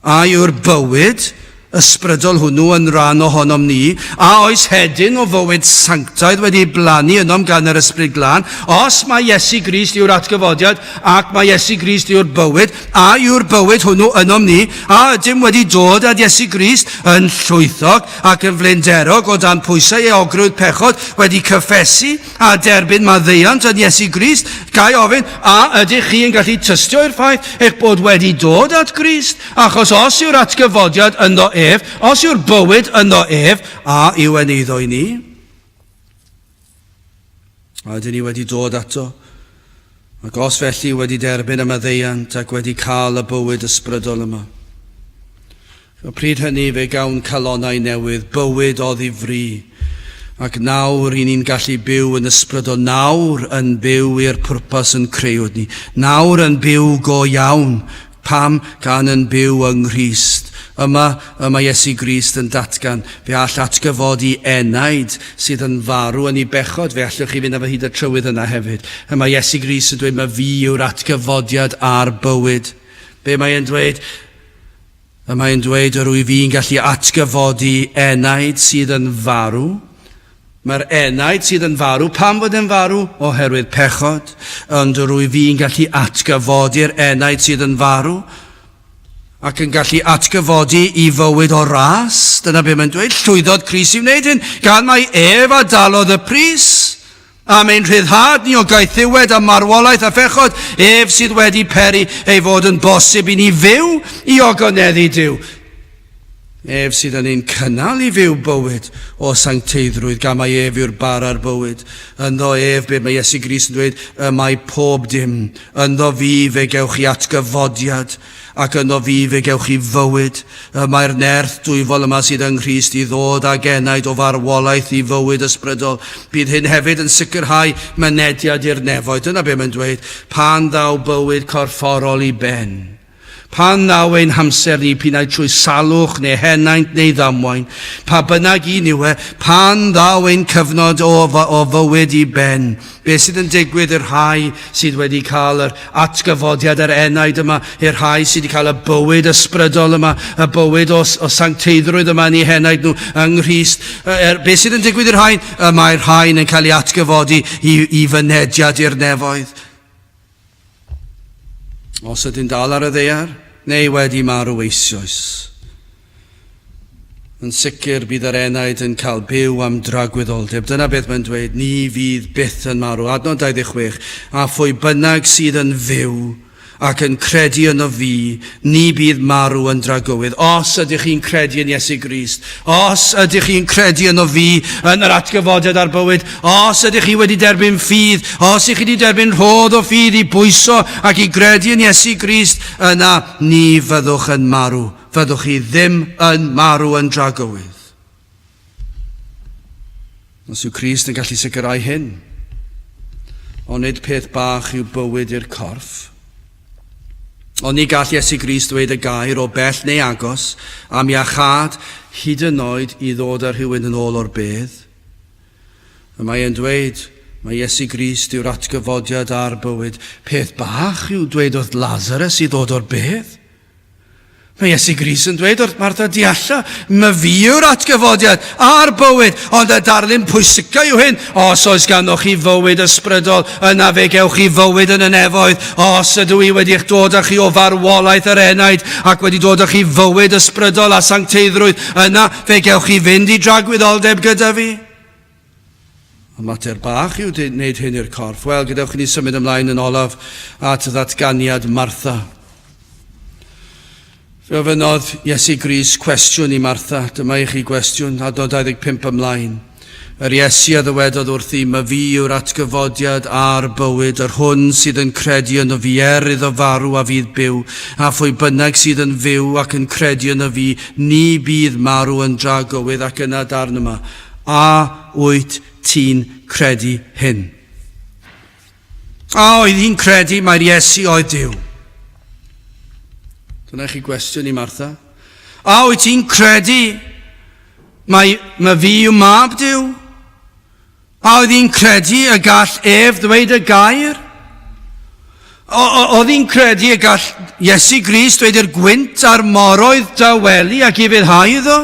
A yw'r bywyd ysbrydol hwnnw yn rhan ohonom ni, a oes hedyn o fywyd sanctaidd wedi blannu ynom gan yr Ysbryd Glân, os mae Iesu Grist yw'r atgyfodiad ac mae Iesu Grist yw'r bywyd, a yw'r bywyd hwnnw ynom ni, a ydym wedi dod at Iesu Grist yn llwythog ac yn flenderog o dan pwysau eogrwydd pechod, wedi cyffesu a derbyn maddeuant yn Iesu Grist, gai ofyn, a ydych chi yn gallu tystio i'r ffaith eich bod wedi dod at Grist, achos os yw'r atgyfodiad ynddo ef, os yw'r bywyd ynddo ef, a yw yn eiddo i ni. A ydyn ni wedi dod ato, ac os felly wedi derbyn y maddeuant ac wedi cael y bywyd ysbrydol yma. O pryd hynny fe gawn calonau newydd, bywyd o ddifri, ac nawr i ni'n gallu byw yn ysbrydol, nawr yn byw i'r pwrpas yn creuwyd ni, nawr yn byw go iawn, pam gan yn byw yng Nghrist. Yma Iesu Grist yn datgan, fe all atgyfodi enaid sydd yn farw yn ei bechod, fe allwch chi fynd efo hyd y trywydd yna hefyd. Yma Iesu Grist yn dweud, mae fi yw'r atgyfodiad a'r bywyd. Be mae'n dweud? Mae'n dweud, rwy fi'n gallu atgyfodi enaid sydd yn farw. Mae'r enaid sydd yn farw, pam fod yn farw? Oherwydd pechod. Ond rwy fi'n gallu atgyfodi'r enaid sydd yn farw, ac yn gallu atgyfodi i fywyd o ras. Dyna be mae'n dweud, llwyddodd Crist i wneud hyn, gan mae ef a dalodd y pris. A mae'n rhyddhad ni o gaethiwed a marwolaeth a phechod, ef sydd wedi peri ei fod yn bosib i ni fyw i ogoneddu Duw. Ef sydd yn ein cynnal i fyw bywyd o sancteiddrwydd, gan mae ef yw'r bara'r bywyd. Ynddo ef, be mae Iesu Grist yn dweud, mae pob dim. Ynddo fi fe gewch chi atgyfodiad, ac ynddo fi fe gewch chi fywyd. Mae'r nerth dwyfol yma sydd yng Nghrist i ddod ag enaid o farwolaeth i fywyd ysbrydol. Bydd hyn hefyd yn sicrhau mynediad i'r nefoedd. Dyna be mae'n dweud, pan ddaw bywyd corfforol i ben. Pan naw ein hamser ni pinau trwy salwch neu henaint neu ddamwain, pa bynnag un yw e, pan ddaw ein cyfnod o fywyd i ben, be sydd yn digwydd i'r rhai sydd wedi cael yr atgyfodiad yr enaid yma, i'r rhai sydd wedi cael y bywyd ysbrydol yma, y bywyd o sancteiddrwydd yma yn eu henaid nhw yng Nghrist. Be sydd yn digwydd i'r rhai? Mae'r rhai yn cael ei atgyfodi i fynediad i'r nefoedd. Os ydyn dal ar y ddear, neu wedi marw eisoes. Yn sicr bydd yr enaid yn cael byw am dragwyddoldeb. Dyna beth mae'n dweud, ni fydd byth yn marw. Adnod 26, a phwy bynnag sydd yn fyw ac yn credu yno fi, ni bydd marw yn dragywydd. Os ydych chi'n credu yn Iesu Grist, os ydych chi'n credu yno fi yn yr atgyfodiad a'r bywyd, os ydych chi wedi derbyn ffydd, os ydych chi wedi derbyn rhodd o ffydd i bwyso ac i credu yn Iesu Grist, yna ni fyddwch yn marw. Fyddwch chi ddim yn marw yn dragywydd. Os yw Crist yn gallu sicrhau hyn, ond nid peth bach yw bywyd i'r corff. Ond ni gall Iesu Grist dweud y gair o bell neu agos am iachad hyd yn oed i ddod â rhywun yn ôl o'r bedd. A mae e'n dweud, mae Iesu Grist yw'r atgyfodiad a'r bywyd. Peth bach yw dweud wrth Lazarus i ddod o'r bedd. Mae Iesu Grist yn dweud wrth Martha Dialla, mae fi yw'r atgyfodiad a'r bywyd, ond y darlun pwysica yw hyn. Os oes ganddoch chi fywyd ysbrydol, yna fe gewch chi fywyd yn y nefoedd. Os ydw i wedi'ch dod â chi o farwolaeth yr enaid, ac wedi dod â chi fywyd ysbrydol a sancteiddrwydd, yna fe gewch chi fynd i dragwyddoldeb gyda fi. Y mater bach yw wneud hyn i'r corff. Wel, gadewch ni symud ymlaen yn olaf at ddatganiad Martha. Fe ofynodd Iesu Grist cwestiwn i Martha. Dyma i chi gwestiwn, adnod 25 ymlaen. Yr Iesu a ddywedodd wrthi, mae fi yw'r atgyfodiad a'r bywyd, yr hwn sydd yn credu yn y fi iddo farw a fydd byw, a phwy bynnag sydd yn fyw ac yn credu yn y fi, ni bydd marw yn dragywydd. Ac yna darn yma, a wyt ti'n credu hyn? A oedd hi'n credu mae'r Iesu oedd Duw. Dyna chi gwestiwn i Martha. A wyt ti'n credu mae fi yw mab Duw? A oedd hi'n credu y gall ef ddweud y gair? Oedd hi'n credu y gall Iesu Grist dweud yr gwynt a'r moroedd daweli ac i fyddhau iddo?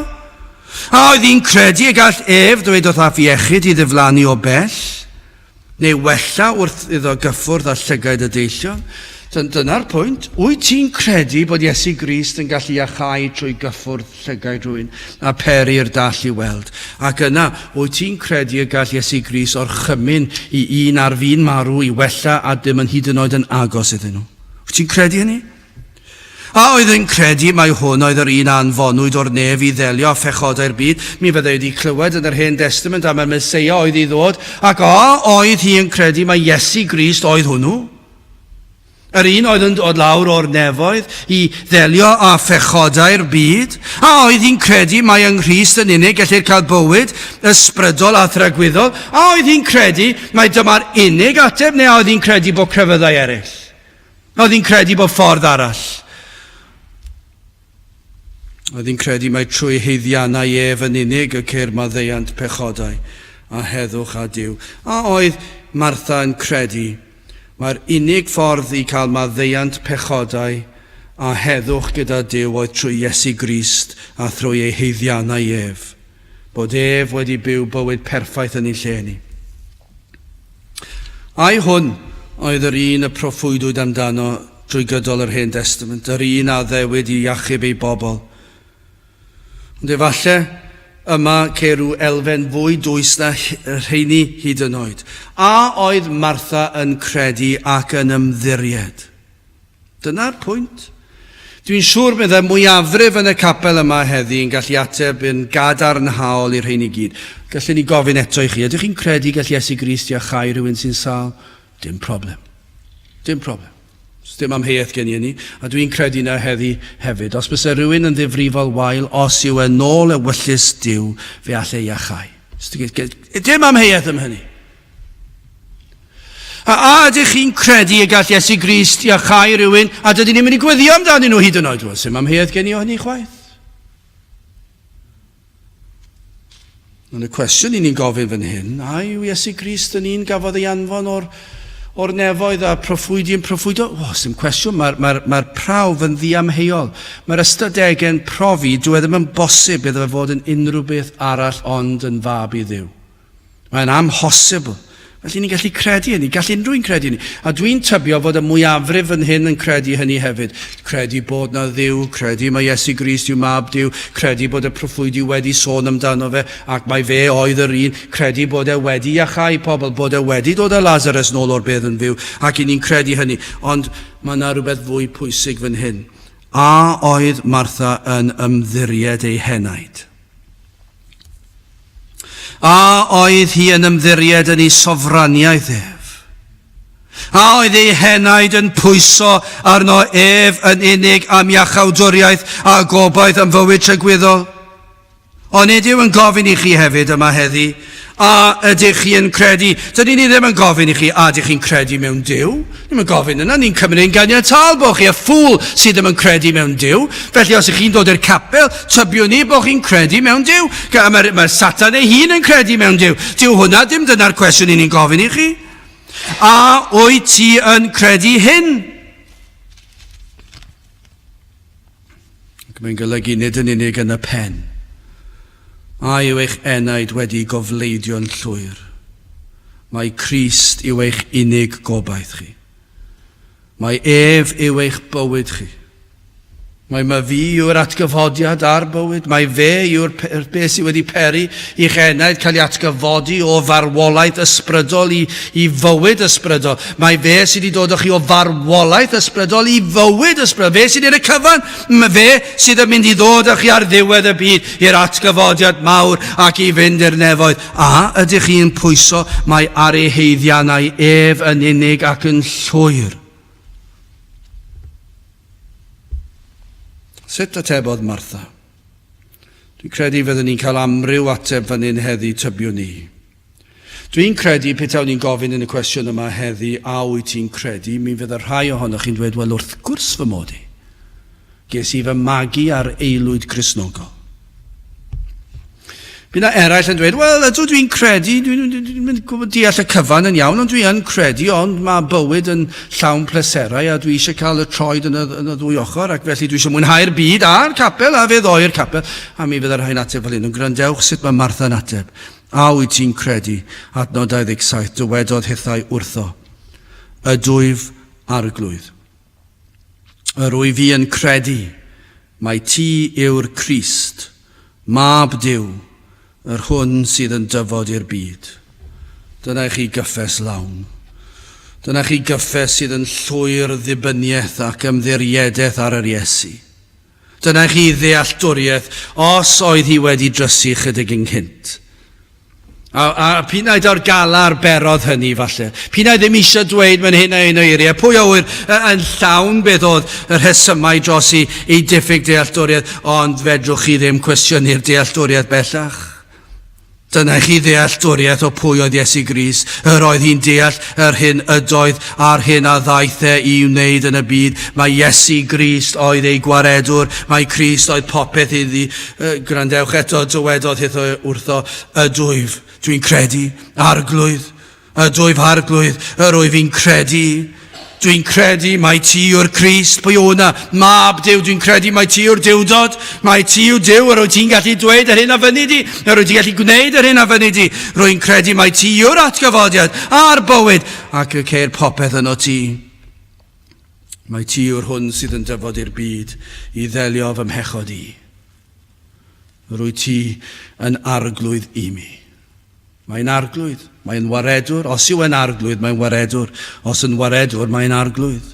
A oedd hi'n credu y gall ef ddweud wrth aff iechyd i ddiflannu o bell? Neu wella wrth iddo gyffwrdd a llygaid y deillio? Dyna'r pwynt. Wyt ti'n credu bod Iesu Grist yn gallu iachau trwy gyffwrdd llygaid rhywun a peri'r dall i weld? Ac yna, wyt ti'n credu y gall Iesu Grist o'r chymyn i un ar fi'n marw i wella a dim yn hyd yn oed yn agos iddyn nhw? Wyt ti'n credu hynny? A oedd yn credu mai hwn oedd yr un anfonwyd o'r nef i ddelio a phechodau'r byd. Mi fyddai wedi clywed yn yr Hen Testament am y Meseia oedd i ddod, ac oedd hi yn credu mai Iesu Grist oedd hwnnw. Yr un oedd yn dod lawr o'r nefoedd i ddelio a phechodau'r byd. A oedd hi'n credu mai yng Nghrist yn unig gellir cael bywyd ysbrydol a thragwyddol. A oedd hi'n credu mai dyma'r unig ateb, neu oedd hi'n credu bod crefyddau eraill? Oedd hi'n credu bod ffordd arall? Oedd hi'n credu mai trwy haeddiannau ef yn unig y ceir maddeuant pechodau a heddwch a Duw. A oedd Martha yn credu mae'r unig ffordd i cael maddeuant pechodau a heddwch gyda Duw oedd trwy Iesu Grist a thrwy ei haeddiannau ef, bod ef wedi byw bywyd perffaith yn ei lle ni. Ai hwn oedd yr un y proffwydwyd amdano drwy gydol yr Hen Testament, yr un a ddewyd i iachub ei bobl. Ond efallai yma ceir rhyw elfen fwy dwys na rheini hyd yn oed. A oedd Martha yn credu ac yn ymddiried? Dyna'r pwynt. Dwi'n siŵr byddai mwyafrif yn y capel yma heddi yn gallu ateb yn gadarnhaol i'r rheini gyd. Gallwn ni gofyn eto i chi, ydych chi'n credu gall Iesu Grist iachau rhywun sy'n sal? Dim problem. Dim problem. Dim amheuaeth gen i ni, a dwi'n credu na heddi hefyd. Os bysa rhywun yn ddifrifol wael, os yw yn ôl y wyllus Duw, fe allai iachau. Dim amheuaeth am hynny. A ydych chi'n credu y gall Iesu Grist iachau rhywun, a dydyn ni'n mynd i gweddio amdano nhw hyd yn oed? Dim amheuaeth gen i o hynny chwaith. Ond y cwestiwn i ni'n gofyn fan hyn, a yw Iesu Grist yn un gafodd ei anfon o'r nefoedd a proffwydi yn proffwydo? Dim cwestiwn, mae'r prawf yn ddiamheuol. Mae'r ystadegau yn profi, dwi ddim yn bosib iddo fe fod yn unrhyw beth arall ond yn fab i Dduw. Mae'n amhosibl. Felly ni'n gallu credu hynny, gall unrhyw'n credu hynny. A dwi'n tybio fod y mwyafrif yn hyn yn credu hynny hefyd. Credu bod na Dduw, credu mae Iesu Grist yw mab Duw, credu bod y proffwydi wedi sôn amdano fe, ac mae fe oedd yr un, credu bod e wedi iachau pobl, bod e wedi dod â Lazarus nôl o'r bedd yn fyw, ac i ni'n credu hynny. Ond mae yna rhywbeth fwy pwysig fan hyn. A oedd Martha yn ymddiried ei henaid? A oedd hi yn ymddiried yn ei sofraniaeth ef? A oedd ei henaid yn pwyso arno ef yn unig am iachawdwriaeth a gobaith am fywyd tragwyddol? Ond nid yw yn gofyn i chi hefyd yma heddi, a ydych chi yn credu, dydyn ni ddim yn gofyn i chi, a ydych chi'n credu mewn Duw? Ddim yn gofyn yna, ni'n cymryd yn ganiataol bod chi y ffwl sydd ddim yn credu mewn Duw. Felly os ych chi'n dod i'r capel, tybiwn ni bod chi'n credu mewn Duw. Mae Satan ei hun yn credu mewn Duw. Dyw hwnna dim dyna'r cwestiwn i ni'n gofyn i chi. A wyt ti yn credu hyn? Mae'n golygu nid yn unig yn y pen. A yw eich enaid wedi gofleidio'n llwyr. Mae Crist yw eich unig gobaith chi. Mae ef yw eich bywyd chi. Mae fi yw'r atgyfodiad ar bywyd. Mae fe yw'r beth sydd wedi peri i'ch enaid cael ei atgyfodi o farwolaeth ysbrydol i fywyd ysbrydol. Mae fe sydd wedi dod o chi o farwolaeth ysbrydol i fywyd ysbrydol. Fe sydd wedi'r cyfan. Mae fe sydd yn mynd i ddod o chi ar ddiwedd y byd i'r atgyfodiad mawr ac i fynd i'r nefoedd. A ydych chi'n pwyso mae ar ei heiddiannau ef yn unig ac yn llwyr. Sut atebodd Martha? Dwi'n credu fyddwn ni'n cael amryw ateb fan hyn heddi tybiwn ni. Dwi'n credu petawn ni'n gofyn yn y cwestiwn yma heddi, a wyt ti'n credu, mi fydd y rhai ohonoch chi'n dweud, wel wrth gwrs fy mod i. Ges i fy magu ar aelwyd Cristnogol. Bydd yna eraill yn dweud, wel ydw dwi'n credu, dwi'n gwybod deall y cyfan yn iawn, ond dwi yn credu, ond mae bywyd yn llawn pleserau a dwi eisiau cael y troed yn y ddwy ochr ac felly dwi eisiau mwynhau'r byd a'r capel a fe ddoi'r capel. A mi fydd yr rhain ateb fel hyn, ond grandewch sut mae Martha'n ateb. A wyt ti'n credu, adnod 27, dywedodd hithau wrtho, ydwyf arglwydd. Yr wyf fi yn credu, mae ti yw'r Crist, mab Duw, yr hwn sydd yn dyfod i'r byd. Dyna chi gyffes lawn. Dyna chi gyffes sydd yn llwyr ddibyniaeth ac ymddiriedeth ar yr Iesu. Dyna chi ddealltwriaeth os oedd hi wedi drysu chydig ynghynt. A p'un o'r galar berodd hynny falle. P'un ddim eisiau dweud mewn hyn a un o eiriau. Pwy awyr yn llawn beth oedd yr rhesymau dros i diffyg dealltwriaeth, ond fedrwch chi ddim cwestiynnu'r dealltwriaeth bellach. Dyna chi ddealltwriaeth o pwy oedd Iesu Grist, yr oedd hi'n deall yr hyn ydoedd a'r hyn a ddaeth i wneud yn y byd. Mae Iesu Grist oedd ei gwaredwr, mae Crist oedd popeth iddi. Grandewch eto, dywedodd hitho wrtho, ydwyf, dwi'n credu, arglwydd, ydwyf arglwydd, yr wyf fi'n credu. Dwi'n credu mai ti yw'r Crist, pwy o'na, mab Duw, dwi'n credu mai ti yw'r Duwdod, mai ti yw Duw, yr wyt ti'n gallu dweud yr hyn a fyny di, yr wyt ti'n gallu gwneud yr hyn a fyny di, rwy'n credu mai ti yw'r atgyfodiad a'r bywyd, ac y ceir popeth yno ti. Mai ti yw'r hwn sydd yn dyfod i'r byd i ddelio fy mhechod i. Rwyt ti yn arglwydd i mi. Mae'n arglwydd, mae'n waredwr. Os yw yn arglwydd, mae'n waredwr. Os yn waredwr, mae'n arglwydd.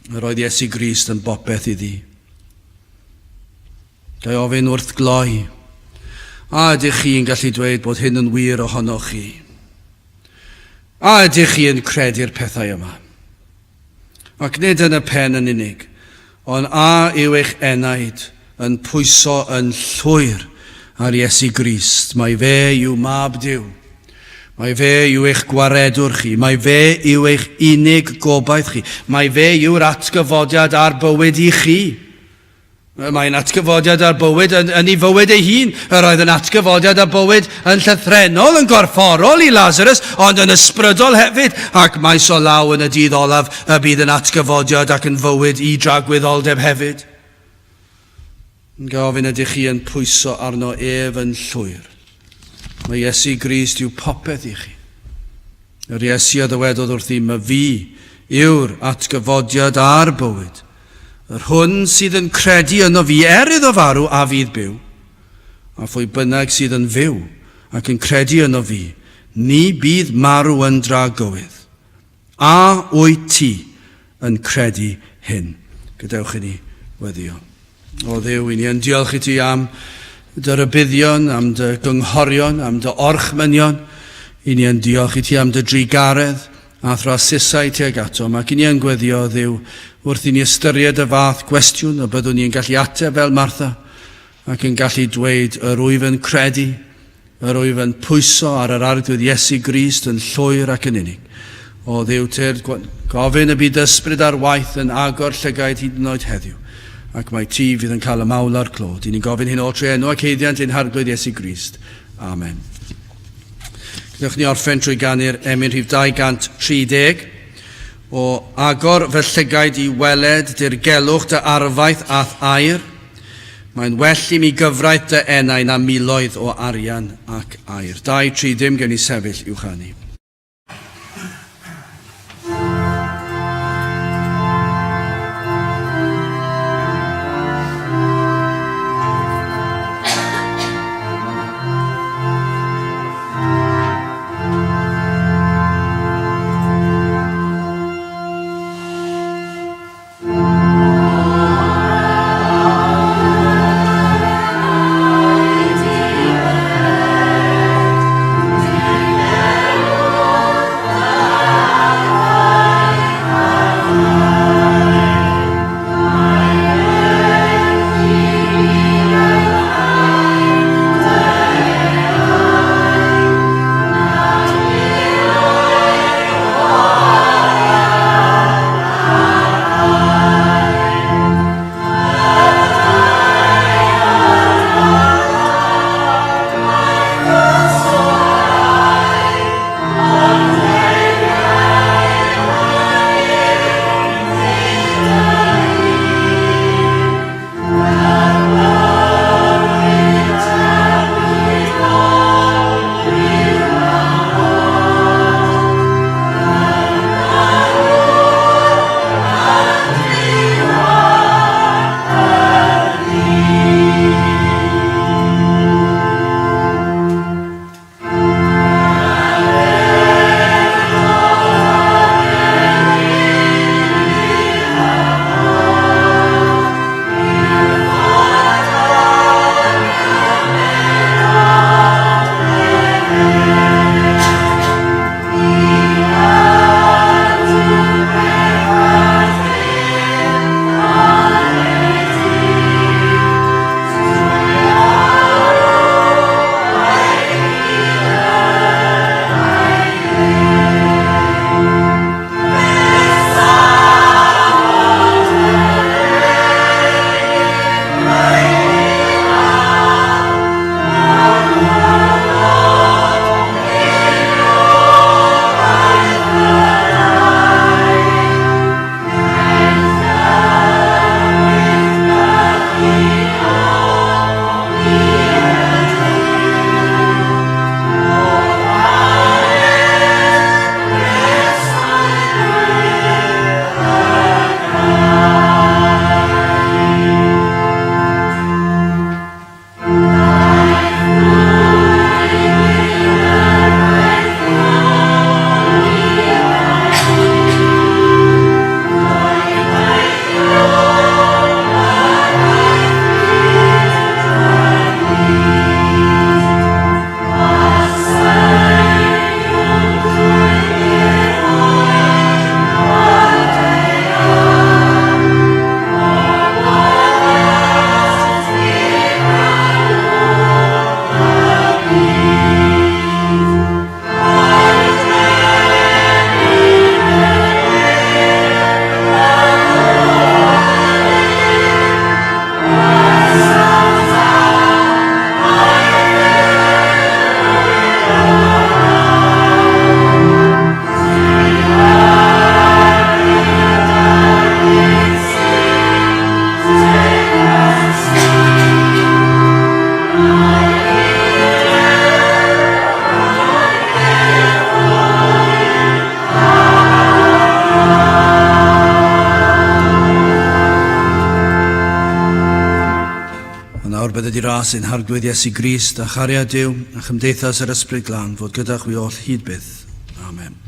Yr oedd Iesu Grist yn bopeth iddi. Gai ofyn wrth gloi. A ydych chi'n gallu dweud bod hyn yn wir ohonoch chi? A ydych chi'n credu'r pethau yma? Ac nid yn y pen yn unig, ond a yw eich enaid yn pwyso yn llwyr ar Iesu Grist. Mae fe yw mab Duw. Mae fe yw eich gwaredwr chi. Mae fe yw eich unig gobaith chi. Mae fe yw'r atgyfodiad ar bywyd i chi. Mae'n atgyfodiad ar bywyd yn ei fywyd ei hun. Yr oedd yn atgyfodiad ar bywyd yn llythrenol, yn gorfforol i Lazarus, ond yn ysbrydol hefyd. Ac mae so law yn y dydd olaf y bydd yn atgyfodiad ac yn fywyd i dragwyddoldeb hefyd. Yn gofyn ydych chi yn pwyso arno ef yn llwyr. Mae Iesu Grist yw popeth i chi. Yr Iesu a ddywedodd wrthi, mae fi yw'r atgyfodiad a'r bywyd. Yr hwn sydd yn credu yno fi iddo farw a fydd byw. A phwy bynnag sydd yn fyw ac yn credu yno fi, ni bydd marw yn dragowydd. A wyt ti yn credu hyn? Gadewch i ni weddio. O Dduw, i ni yn diolch i ti am dy rybuddion, am dy gynghorion, am dy orchmynion. I ni yn diolch i ti am dy drigaredd a thrasysau tuag ato. Ac i ni yn gweddio, Dduw, wrth i ni ystyried y fath gwestiwn, y byddwn ni'n gallu ateb fel Martha. ac yn gallu dweud yr wyf yn credu, yr wyf yn pwyso ar yr arglwydd Iesu Grist yn llwyr ac yn unig. O Dduw Tyr, gofyn y bydd ysbryd ar waith yn agor llygaid hyd yn oed heddiw, ac mae ti fydd yn cael y mawl a'r clod. I ni'n gofyn hyn o trwy enw ac heiddiant ein harglwydd Iesu Grist. Amen. Gwnewch ni orffen trwy ganu'r emyn rhif 230. O agor fy llygaid i weled dirgelwch dy arfaith ath air. Mae'n well i mi gyfraith dy enau na miloedd o arian ac air. 230 gen i sefyll i'w chanu. Nawr bydd ydi ras ein harglwydd Iesu Grist a chariad Duw a chymdeithas yr Ysbryd Glân fod gyda chwi oll hyd byth. Amen.